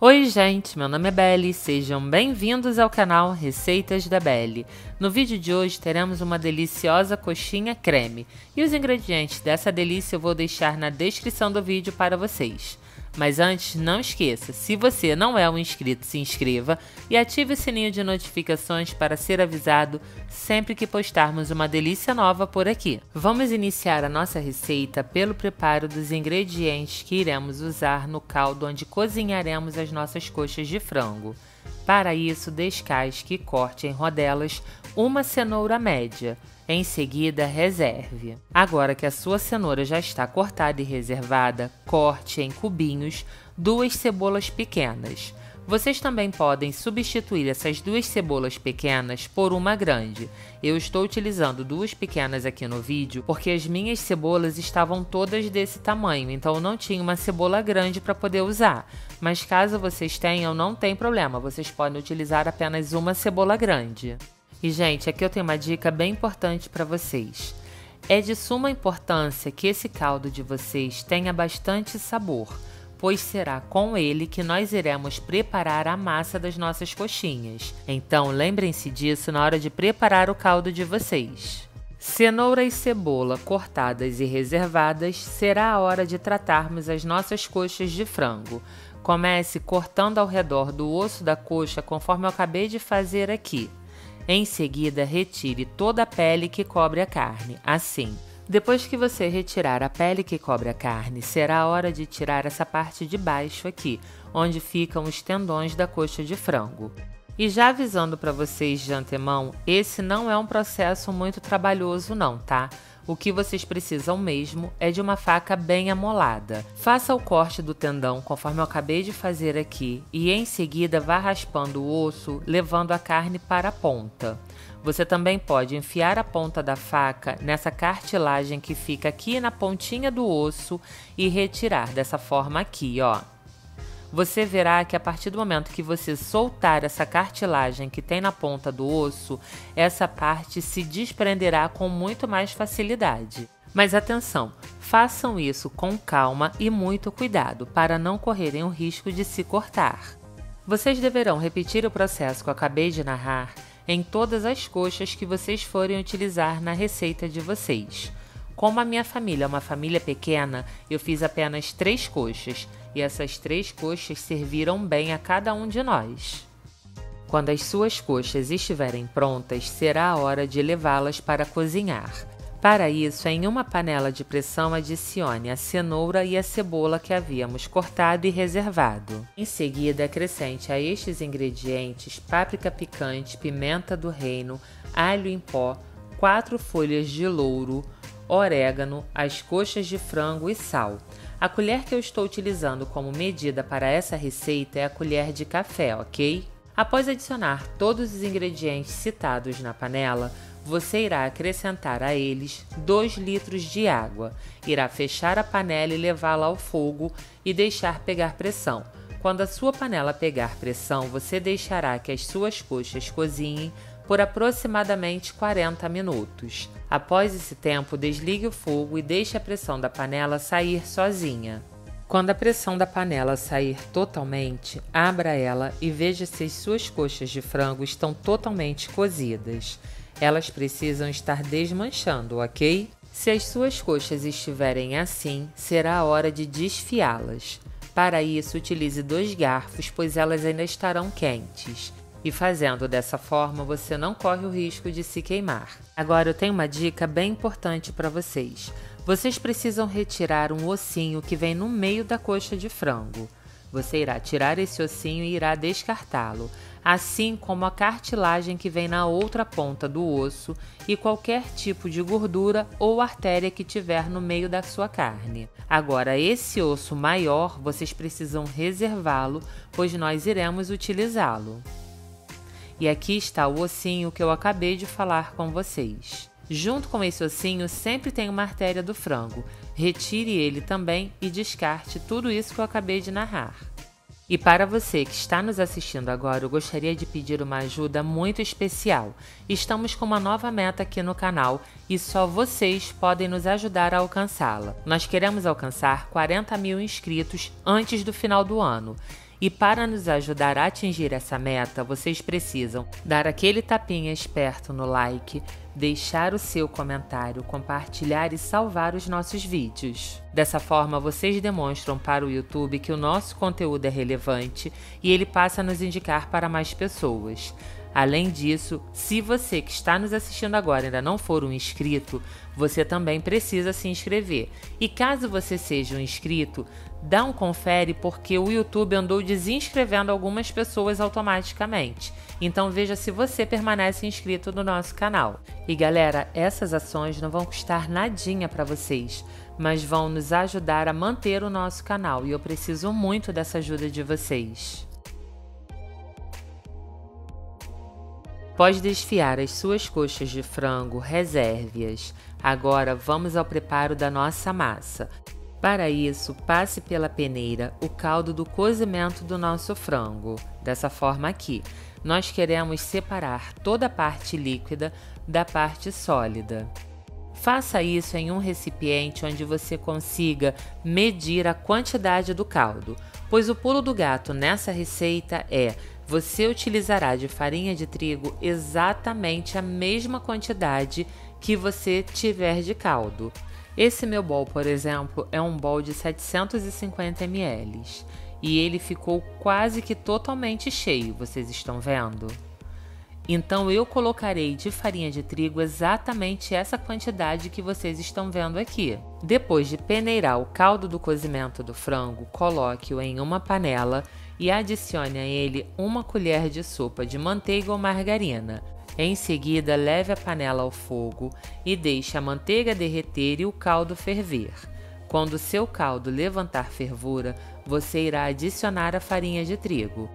Oi gente, meu nome é Belle, sejam bem-vindos ao canal Receitas da Belle. No vídeo de hoje teremos uma deliciosa coxinha creme e os ingredientes dessa delícia eu vou deixar na descrição do vídeo para vocês. Mas antes, não esqueça, se você não é um inscrito, se inscreva e ative o sininho de notificações para ser avisado sempre que postarmos uma delícia nova por aqui. Vamos iniciar a nossa receita pelo preparo dos ingredientes que iremos usar no caldo onde cozinharemos as nossas coxas de frango. Para isso, descasque e corte em rodelas uma cenoura média. Em seguida, reserve. Agora que a sua cenoura já está cortada e reservada, corte em cubinhos 2 cebolas pequenas. Vocês também podem substituir essas 2 cebolas pequenas por uma grande. Eu estou utilizando 2 pequenas aqui no vídeo porque as minhas cebolas estavam todas desse tamanho, então eu não tinha uma cebola grande para poder usar. Mas caso vocês tenham, não tem problema, vocês podem utilizar apenas uma cebola grande. E gente, aqui eu tenho uma dica bem importante para vocês. É de suma importância que esse caldo de vocês tenha bastante sabor, pois será com ele que nós iremos preparar a massa das nossas coxinhas. Então lembrem-se disso na hora de preparar o caldo de vocês. Cenoura e cebola cortadas e reservadas, será a hora de tratarmos as nossas coxas de frango. Comece cortando ao redor do osso da coxa conforme eu acabei de fazer aqui. Em seguida, retire toda a pele que cobre a carne, assim. Depois que você retirar a pele que cobre a carne, será a hora de tirar essa parte de baixo aqui, onde ficam os tendões da coxa de frango. E já avisando para vocês de antemão, esse não é um processo muito trabalhoso não, tá? O que vocês precisam mesmo é de uma faca bem amolada. Faça o corte do tendão conforme eu acabei de fazer aqui e em seguida vá raspando o osso, levando a carne para a ponta. Você também pode enfiar a ponta da faca nessa cartilagem que fica aqui na pontinha do osso e retirar dessa forma aqui, ó. Você verá que a partir do momento que você soltar essa cartilagem que tem na ponta do osso, essa parte se desprenderá com muito mais facilidade. Mas atenção, façam isso com calma e muito cuidado para não correrem o risco de se cortar. Vocês deverão repetir o processo que eu acabei de narrar em todas as coxas que vocês forem utilizar na receita de vocês. Como a minha família é uma família pequena, eu fiz apenas 3 coxas e essas 3 coxas serviram bem a cada um de nós. Quando as suas coxas estiverem prontas, será a hora de levá-las para cozinhar. Para isso, em uma panela de pressão adicione a cenoura e a cebola que havíamos cortado e reservado. Em seguida, acrescente a estes ingredientes páprica picante, pimenta do reino, alho em pó, 4 folhas de louro, orégano, as coxas de frango e sal. A colher que eu estou utilizando como medida para essa receita é a colher de café, ok? Após adicionar todos os ingredientes citados na panela, você irá acrescentar a eles 2 litros de água. Irá fechar a panela e levá-la ao fogo e deixar pegar pressão. Quando a sua panela pegar pressão, você deixará que as suas coxas cozinhem por aproximadamente 40 minutos. Após esse tempo, desligue o fogo e deixe a pressão da panela sair sozinha. Quando a pressão da panela sair totalmente, abra ela e veja se as suas coxas de frango estão totalmente cozidas. Elas precisam estar desmanchando, ok? Se as suas coxas estiverem assim, será a hora de desfiá-las. Para isso, utilize 2 garfos, pois elas ainda estarão quentes. E fazendo dessa forma, você não corre o risco de se queimar. Agora eu tenho uma dica bem importante para vocês. Vocês precisam retirar um ossinho que vem no meio da coxa de frango. Você irá tirar esse ossinho e irá descartá-lo, assim como a cartilagem que vem na outra ponta do osso e qualquer tipo de gordura ou artéria que tiver no meio da sua carne. Agora, esse osso maior, vocês precisam reservá-lo, pois nós iremos utilizá-lo. E aqui está o ossinho que eu acabei de falar com vocês. Junto com esse ossinho sempre tem uma artéria do frango. Retire ele também e descarte tudo isso que eu acabei de narrar. E para você que está nos assistindo agora, eu gostaria de pedir uma ajuda muito especial. Estamos com uma nova meta aqui no canal e só vocês podem nos ajudar a alcançá-la. Nós queremos alcançar 40 mil inscritos antes do final do ano. E para nos ajudar a atingir essa meta, vocês precisam dar aquele tapinha esperto no like, deixar o seu comentário, compartilhar e salvar os nossos vídeos. Dessa forma, vocês demonstram para o YouTube que o nosso conteúdo é relevante e ele passa a nos indicar para mais pessoas. Além disso, se você que está nos assistindo agora ainda não for um inscrito, você também precisa se inscrever. E caso você seja um inscrito, dá um confere porque o YouTube andou desinscrevendo algumas pessoas automaticamente. Então veja se você permanece inscrito no nosso canal. E galera, essas ações não vão custar nadinha para vocês, mas vão nos ajudar a manter o nosso canal e eu preciso muito dessa ajuda de vocês. Após desfiar as suas coxas de frango, reserve-as. Agora vamos ao preparo da nossa massa. Para isso, passe pela peneira o caldo do cozimento do nosso frango. Dessa forma aqui, nós queremos separar toda a parte líquida da parte sólida. Faça isso em um recipiente onde você consiga medir a quantidade do caldo, pois o pulo do gato nessa receita é: você utilizará de farinha de trigo exatamente a mesma quantidade que você tiver de caldo. Esse meu bowl, por exemplo, é um bowl de 750 ml e ele ficou quase que totalmente cheio, vocês estão vendo? Então eu colocarei de farinha de trigo exatamente essa quantidade que vocês estão vendo aqui. Depois de peneirar o caldo do cozimento do frango, coloque-o em uma panela e adicione a ele 1 colher de sopa de manteiga ou margarina. Em seguida, leve a panela ao fogo e deixe a manteiga derreter e o caldo ferver. Quando o seu caldo levantar fervura, você irá adicionar a farinha de trigo.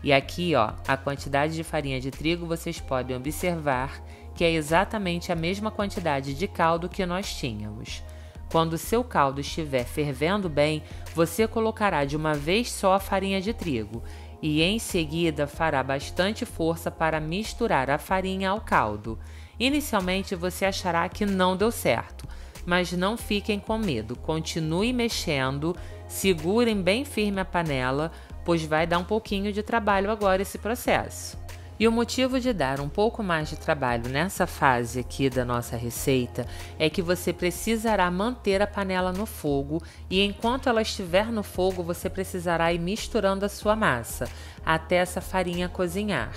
E aqui, ó, a quantidade de farinha de trigo vocês podem observar que é exatamente a mesma quantidade de caldo que nós tínhamos. Quando o seu caldo estiver fervendo bem, você colocará de uma vez só a farinha de trigo e em seguida fará bastante força para misturar a farinha ao caldo. Inicialmente você achará que não deu certo, mas não fiquem com medo, continue mexendo, segurem bem firme a panela, pois vai dar um pouquinho de trabalho agora esse processo. E o motivo de dar um pouco mais de trabalho nessa fase aqui da nossa receita é que você precisará manter a panela no fogo e enquanto ela estiver no fogo você precisará ir misturando a sua massa até essa farinha cozinhar.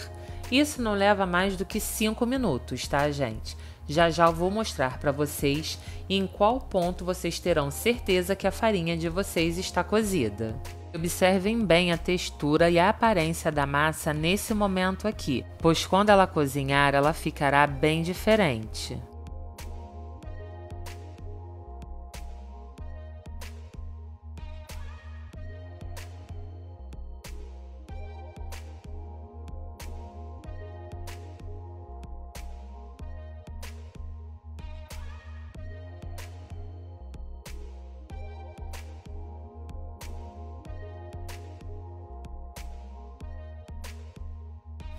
Isso não leva mais do que 5 minutos, tá, gente? Já já eu vou mostrar para vocês em qual ponto vocês terão certeza que a farinha de vocês está cozida. Observem bem a textura e a aparência da massa nesse momento aqui, pois quando ela cozinhar, ela ficará bem diferente.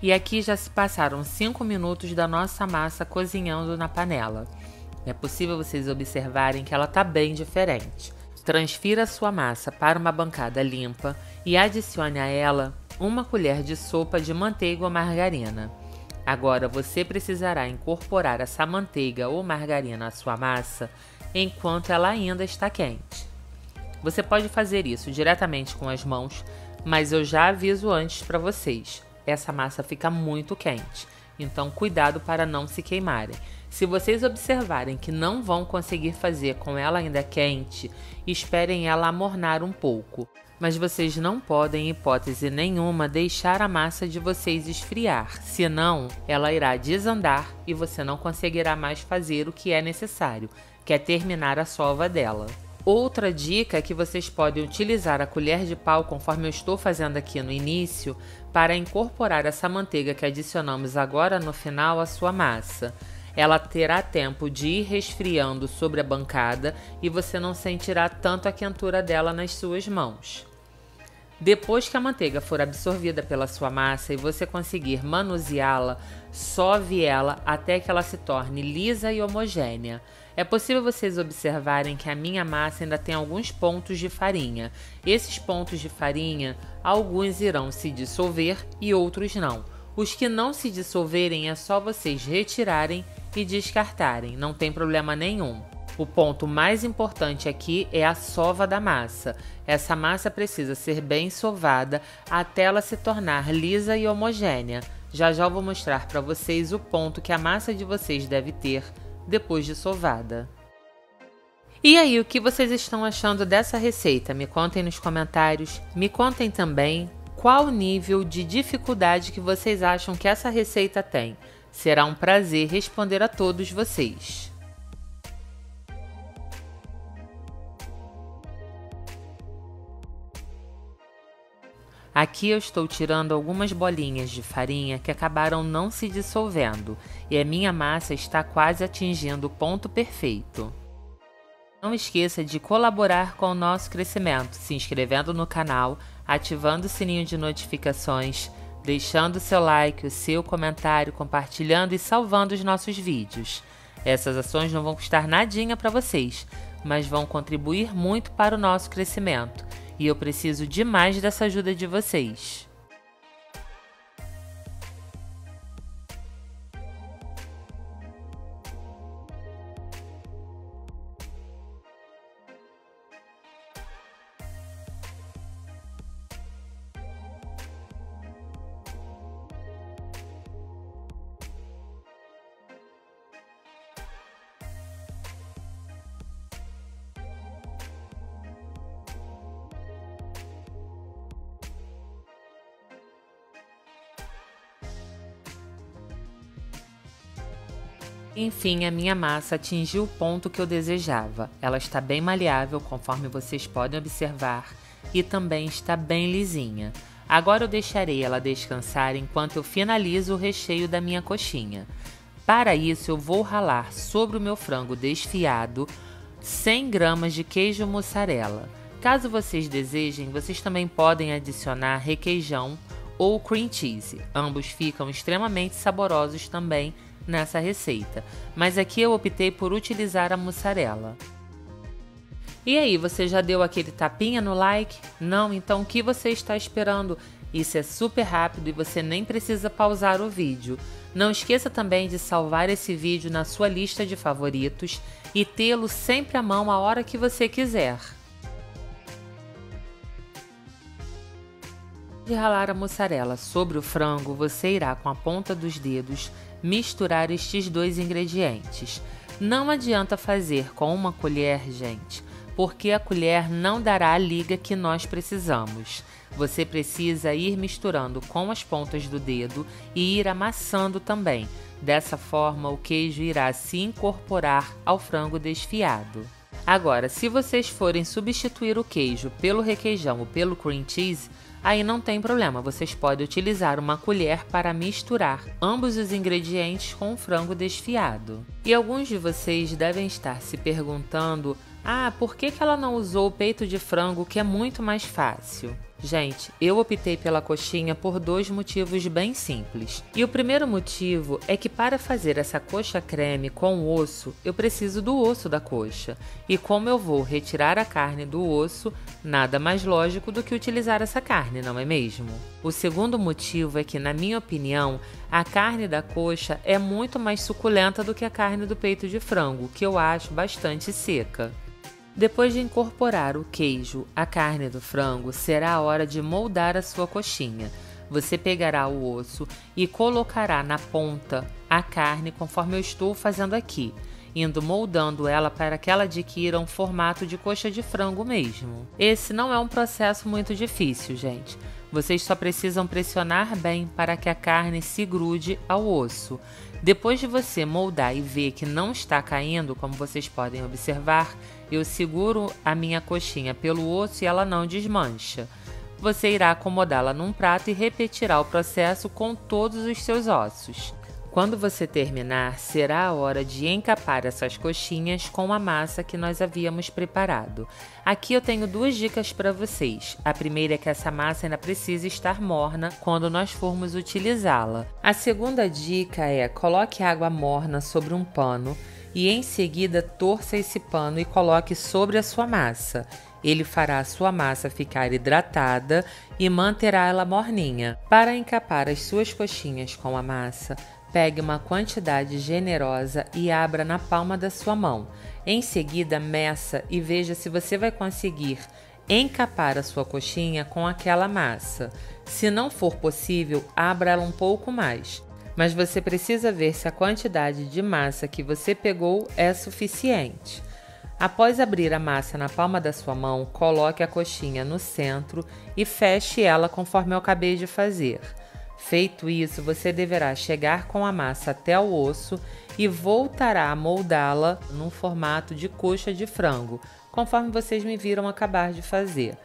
E aqui já se passaram 5 minutos da nossa massa cozinhando na panela. É possível vocês observarem que ela está bem diferente. Transfira a sua massa para uma bancada limpa e adicione a ela 1 colher de sopa de manteiga ou margarina. Agora você precisará incorporar essa manteiga ou margarina à sua massa enquanto ela ainda está quente. Você pode fazer isso diretamente com as mãos, mas eu já aviso antes para vocês. Essa massa fica muito quente, então cuidado para não se queimarem. Se vocês observarem que não vão conseguir fazer com ela ainda quente, esperem ela amornar um pouco. Mas vocês não podem, em hipótese nenhuma, deixar a massa de vocês esfriar, senão ela irá desandar e você não conseguirá mais fazer o que é necessário, que é terminar a sova dela. Outra dica é que vocês podem utilizar a colher de pau, conforme eu estou fazendo aqui no início, para incorporar essa manteiga que adicionamos agora no final à sua massa. Ela terá tempo de ir resfriando sobre a bancada e você não sentirá tanto a quentura dela nas suas mãos. Depois que a manteiga for absorvida pela sua massa e você conseguir manuseá-la, sove ela até que ela se torne lisa e homogênea. É possível vocês observarem que a minha massa ainda tem alguns pontos de farinha. Esses pontos de farinha, alguns irão se dissolver e outros não. Os que não se dissolverem é só vocês retirarem e descartarem, não tem problema nenhum. O ponto mais importante aqui é a sova da massa. Essa massa precisa ser bem sovada até ela se tornar lisa e homogênea. Já já eu vou mostrar para vocês o ponto que a massa de vocês deve ter depois de sovada. E aí, o que vocês estão achando dessa receita? Me contem nos comentários. Me contem também qual o nível de dificuldade que vocês acham que essa receita tem. Será um prazer responder a todos vocês. Aqui eu estou tirando algumas bolinhas de farinha que acabaram não se dissolvendo e a minha massa está quase atingindo o ponto perfeito. Não esqueça de colaborar com o nosso crescimento, se inscrevendo no canal, ativando o sininho de notificações, deixando o seu like, o seu comentário, compartilhando e salvando os nossos vídeos. Essas ações não vão custar nadinha para vocês, mas vão contribuir muito para o nosso crescimento. E eu preciso demais dessa ajuda de vocês. Enfim, a minha massa atingiu o ponto que eu desejava. Ela está bem maleável, conforme vocês podem observar, e também está bem lisinha. Agora eu deixarei ela descansar enquanto eu finalizo o recheio da minha coxinha. Para isso, eu vou ralar sobre o meu frango desfiado 100 gramas de queijo mussarela. Caso vocês desejem, vocês também podem adicionar requeijão ou cream cheese. Ambos ficam extremamente saborosos também nessa receita, mas aqui eu optei por utilizar a mussarela. E aí, você já deu aquele tapinha no like? Não? Então o que você está esperando? Isso é super rápido e você nem precisa pausar o vídeo. Não esqueça também de salvar esse vídeo na sua lista de favoritos e tê-lo sempre à mão a hora que você quiser. De ralar a mussarela sobre o frango, você irá com a ponta dos dedos misturar estes dois ingredientes. Não adianta fazer com uma colher, gente, porque a colher não dará a liga que nós precisamos. Você precisa ir misturando com as pontas do dedo e ir amassando também. Dessa forma, o queijo irá se incorporar ao frango desfiado. Agora, se vocês forem substituir o queijo pelo requeijão ou pelo cream cheese, aí não tem problema, vocês podem utilizar uma colher para misturar ambos os ingredientes com o frango desfiado. E alguns de vocês devem estar se perguntando: por que ela não usou o peito de frango, que é muito mais fácil? Gente, eu optei pela coxinha por dois motivos bem simples. E o primeiro motivo é que para fazer essa coxa creme com osso, eu preciso do osso da coxa. E como eu vou retirar a carne do osso, nada mais lógico do que utilizar essa carne, não é mesmo? O segundo motivo é que, na minha opinião, a carne da coxa é muito mais suculenta do que a carne do peito de frango, que eu acho bastante seca. Depois de incorporar o queijo à carne do frango, será a hora de moldar a sua coxinha. Você pegará o osso e colocará na ponta a carne conforme eu estou fazendo aqui, indo moldando ela para que ela adquira um formato de coxa de frango mesmo. Esse não é um processo muito difícil, gente. Vocês só precisam pressionar bem para que a carne se grude ao osso. Depois de você moldar e ver que não está caindo, como vocês podem observar, eu seguro a minha coxinha pelo osso e ela não desmancha. Você irá acomodá-la num prato e repetirá o processo com todos os seus ossos. Quando você terminar, será a hora de encapar essas coxinhas com a massa que nós havíamos preparado. Aqui eu tenho duas dicas para vocês. A primeira é que essa massa ainda precisa estar morna quando nós formos utilizá-la. A segunda dica é: coloque água morna sobre um pano e em seguida torça esse pano e coloque sobre a sua massa. Ele fará a sua massa ficar hidratada e manterá ela morninha. Para encapar as suas coxinhas com a massa, pegue uma quantidade generosa e abra na palma da sua mão. Em seguida, meça e veja se você vai conseguir encapar a sua coxinha com aquela massa. Se não for possível, abra ela um pouco mais. Mas você precisa ver se a quantidade de massa que você pegou é suficiente. Após abrir a massa na palma da sua mão, coloque a coxinha no centro e feche ela conforme eu acabei de fazer. Feito isso, você deverá chegar com a massa até o osso e voltará a moldá-la num formato de coxa de frango, conforme vocês me viram acabar de fazer.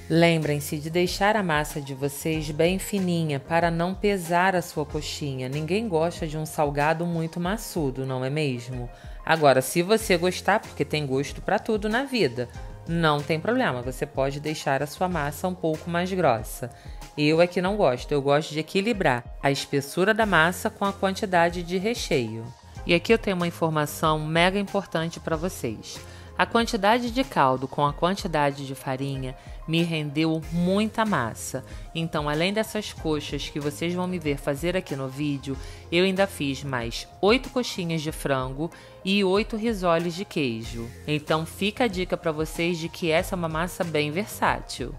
Lembrem-se de deixar a massa de vocês bem fininha para não pesar a sua coxinha. Ninguém gosta de um salgado muito maçudo, não é mesmo? Agora, se você gostar, porque tem gosto para tudo na vida, não tem problema, você pode deixar a sua massa um pouco mais grossa. Eu é que não gosto, eu gosto de equilibrar a espessura da massa com a quantidade de recheio. E aqui eu tenho uma informação mega importante para vocês. A quantidade de caldo com a quantidade de farinha me rendeu muita massa. Então, além dessas coxas que vocês vão me ver fazer aqui no vídeo, eu ainda fiz mais 8 coxinhas de frango e 8 risoles de queijo. Então, fica a dica para vocês de que essa é uma massa bem versátil.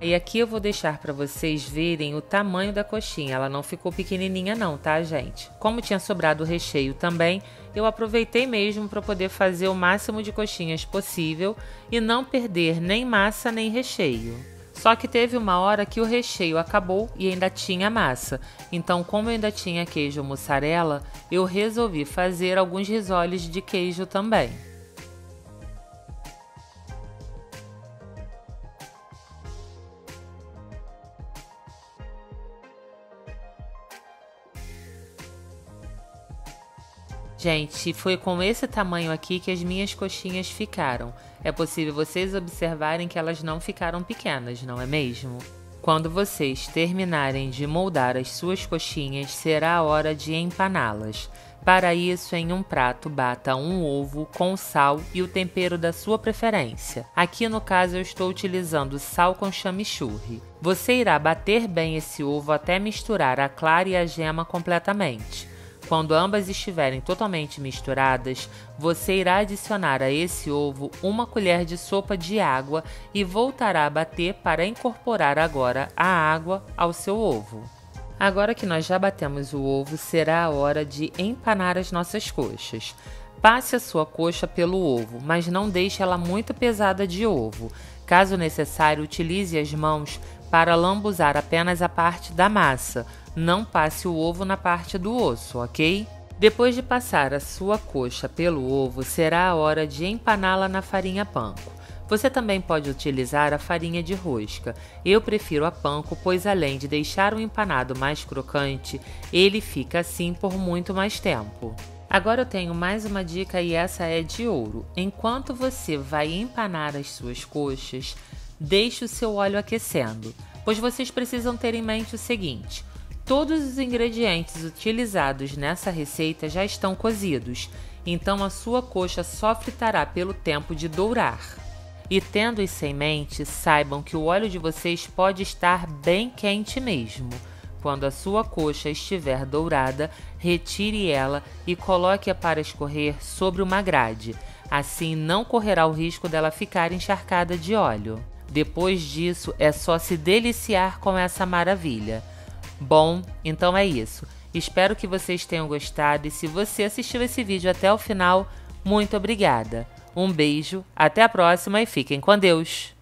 E aqui eu vou deixar para vocês verem o tamanho da coxinha, ela não ficou pequenininha não, tá, gente? Como tinha sobrado o recheio também, eu aproveitei mesmo para poder fazer o máximo de coxinhas possível e não perder nem massa nem recheio. Só que teve uma hora que o recheio acabou e ainda tinha massa, então como eu ainda tinha queijo mussarela, eu resolvi fazer alguns risoles de queijo também. Gente, foi com esse tamanho aqui que as minhas coxinhas ficaram. É possível vocês observarem que elas não ficaram pequenas, não é mesmo? Quando vocês terminarem de moldar as suas coxinhas, será a hora de empaná-las. Para isso, em um prato, bata um ovo com sal e o tempero da sua preferência. Aqui no caso eu estou utilizando sal com chimichurri. Você irá bater bem esse ovo até misturar a clara e a gema completamente. Quando ambas estiverem totalmente misturadas, você irá adicionar a esse ovo uma colher de sopa de água e voltará a bater para incorporar agora a água ao seu ovo. Agora que nós já batemos o ovo, será a hora de empanar as nossas coxas. Passe a sua coxa pelo ovo, mas não deixe ela muito pesada de ovo. Caso necessário, utilize as mãos para lambuzar apenas a parte da massa. Não passe o ovo na parte do osso, ok? Depois de passar a sua coxa pelo ovo, será a hora de empaná-la na farinha panko. Você também pode utilizar a farinha de rosca. Eu prefiro a panko, pois além de deixar o empanado mais crocante, ele fica assim por muito mais tempo. Agora eu tenho mais uma dica e essa é de ouro. Enquanto você vai empanar as suas coxas, deixe o seu óleo aquecendo, pois vocês precisam ter em mente o seguinte: todos os ingredientes utilizados nessa receita já estão cozidos, então a sua coxa só fritará pelo tempo de dourar. E tendo isso em mente, saibam que o óleo de vocês pode estar bem quente mesmo. Quando a sua coxa estiver dourada, retire ela e coloque-a para escorrer sobre uma grade. Assim não correrá o risco dela ficar encharcada de óleo. Depois disso, é só se deliciar com essa maravilha. Bom, então é isso. Espero que vocês tenham gostado e se você assistiu esse vídeo até o final, muito obrigada. Um beijo, até a próxima e fiquem com Deus!